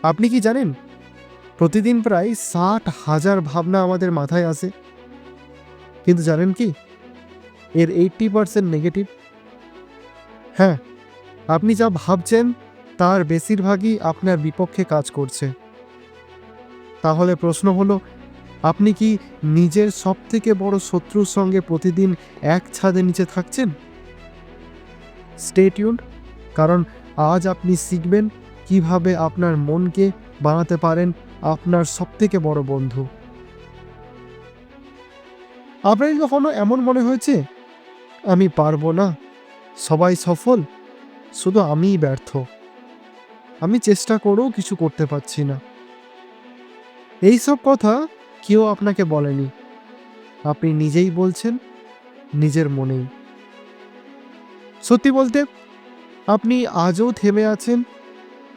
আপনি কি জানেন, প্রতিদিন প্রায় 60,000 ভাবনা আমাদের মাথায় আসে, কিন্তু জানেন কি, এর 80% নেগেটিভ। হ্যাঁ, আপনি যা ভাবছেন তার বেশিরভাগই আপনার বিপক্ষে কাজ করছে। তাহলে প্রশ্ন হলো, আপনি কি নিজের সবথেকে বড় শত্রুর সঙ্গে প্রতিদিন এক ছাদের নিচে থাকছেন? স্টে টিউনড, কারণ আজ আপনি শিখবেন কিভাবে আপনার মনকে বানাতে পারেন আপনার সবথেকে বড় বন্ধু। আপনার কি কখনো এমন মনে হয়েছে, আমি পারবো না, সবাই সফল, শুধু আমিই ব্যর্থ, আমি চেষ্টা করেও কিছু করতে পারছি না? এইসব কথা কেউ আপনাকে বলেনি, আপনি নিজেই বলছেন, নিজের মনেই। সত্যি বলতে, আপনি আজও থেমে আছেন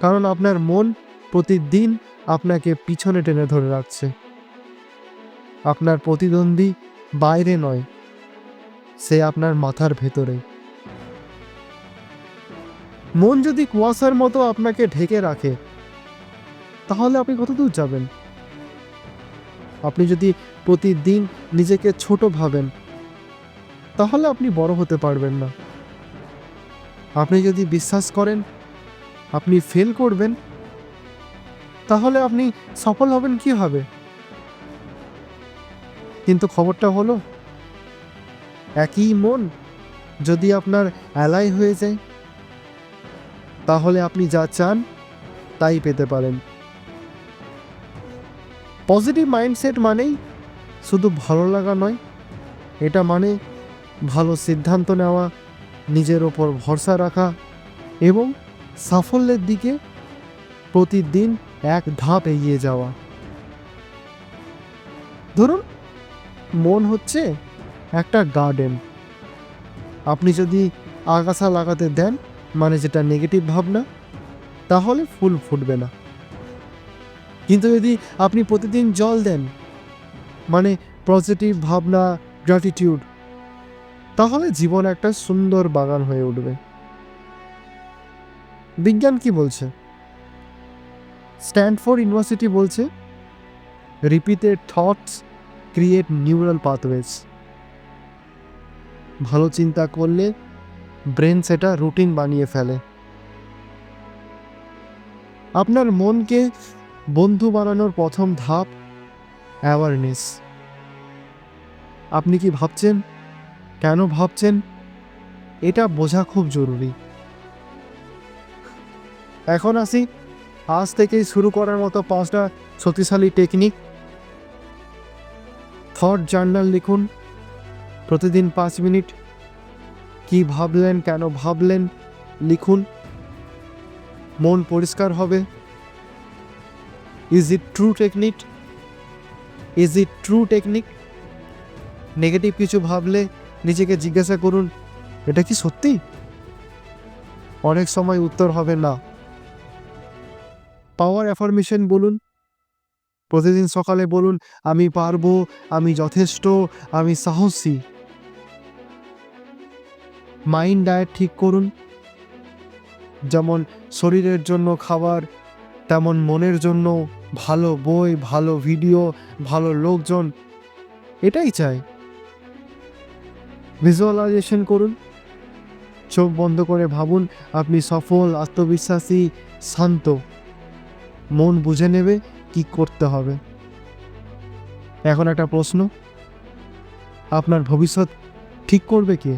কারণ আপনার মন প্রতিদিন আপনাকে পিছনে টেনে ধরে রাখছে। আপনার প্রতিদ্বন্দ্বী বাইরে নয়, সে আপনার মাথার ভেতরে। মন যদি কুয়াশার মতো আপনাকে ঢেকে রাখে, তাহলে আপনি কতদূর যাবেন? আপনি যদি প্রতিদিন নিজেকে ছোট ভাবেন, তাহলে আপনি বড় হতে পারবেন না। আপনি যদি বিশ্বাস করেন আপনি ফেল করবেন, তাহলে আপনি সফল হবেন কিভাবে? কিন্তু খবরটা হলো, একই মন যদি আপনার অ্যালাই হয়ে যায়, তাহলে আপনি যা চান তাই পেতে পারেন। পজিটিভ মাইন্ডসেট মানেই শুধু ভালো লাগা নয়, এটা মানে ভালো সিদ্ধান্ত নেওয়া, নিজের ওপর ভরসা রাখা এবং সাফল্যের দিকে প্রতিদিন এক ধাপ এগিয়ে যাওয়া। ধরুন, মন হচ্ছে একটা গার্ডেন। আপনি যদি আগাছা লাগাতে দেন, মানে যেটা নেগেটিভ ভাবনা, তাহলে ফুল ফুটবে না। কিন্তু যদি আপনি প্রতিদিন জল দেন, মানে পজিটিভ ভাবনা, গ্র্যাটিটিউড, তাহলে জীবন একটা সুন্দর বাগান হয়ে উঠবে। বিজ্ঞান কি বলছে? স্ট্যানফোর্ড ইউনিভার্সিটি বলছে, repeated thoughts create neural pathways. ভালো চিন্তা করলে ব্রেন সেটা রুটিন বানিয়ে ফেলে। আপনার মনকে বন্ধু বানানোর প্রথম ধাপ অ্যাওয়ারনেস। আপনি কি ভাবছেন, কেন ভাবছেন, এটা বোঝা খুব জরুরি। এখন আসি আজ থেকেই শুরু করার মতো 5টা শক্তিশালী টেকনিক। থট জার্নাল লিখুন প্রতিদিন 5 মিনিট। কি ভাবলেন, কেন ভাবলেন, লিখুন। মন পরিষ্কার হবে। Is it true technique? Is it true technique? Negative কিছু ভাবলে নিজেকে জিজ্ঞাসা করুন, এটা কি সত্যি? অনেক সময় উত্তর হবে না। পাওয়ার অ্যাফার্মেশন বলুন। প্রতিদিন সকালে বলুন, আমি পারবো, আমি যথেষ্ট, আমি সাহসী। মাইন্ড ডায়েট ঠিক করুন। যেমন শরীরের জন্য খাবার, তেমন মনের জন্য ভালো বই, ভালো ভিডিও, ভালো লোকজন, এটাই চাই। ভিজুয়ালাইজেশন করুন। চোখ বন্ধ করে ভাবুন আপনি সফল, আত্মবিশ্বাসী, শান্ত। মন বুঝে নেবে কি করতে হবে। এখন একটা প্রশ্ন, আপনার ভবিষ্যৎ ঠিক করবে কে?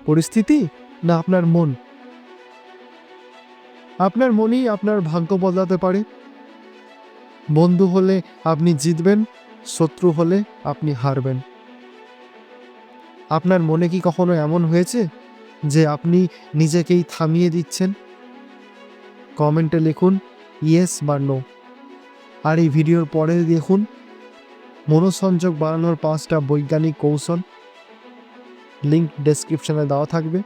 পরিস্থিতি না আপনার মন? আপনার মনই আপনার ভাগ্য বদলাতে পারে। বন্ধু হলে আপনি জিতবেন, শত্রু হলে আপনি হারবেন। আপনার মনে কি কখনো এমন হয়েছে যে আপনি নিজেকেই থামিয়ে দিচ্ছেন? কমেন্টে লিখুন ইয়েস বা নো। আর এই ভিডিওর পরে দেখুন মনোসংযোগ বাড়ানোর 5টা বৈজ্ঞানিক কৌশল। লিঙ্ক ডেসক্রিপশনে দেওয়া থাকবে।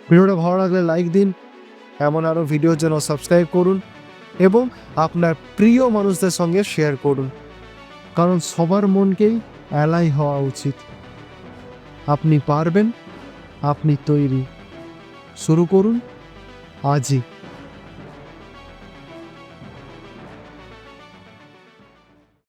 ভিডিওটা ভালো লাগলে লাইক দিন, এমন আরও ভিডিওর জন্য সাবস্ক্রাইব করুন এবং আপনার প্রিয় মানুষদের সঙ্গে শেয়ার করুন, কারণ সবার মনকেই অ্যালাই হওয়া উচিত। আপনি পারবেন, আপনি তৈরি। শুরু করুন আজই।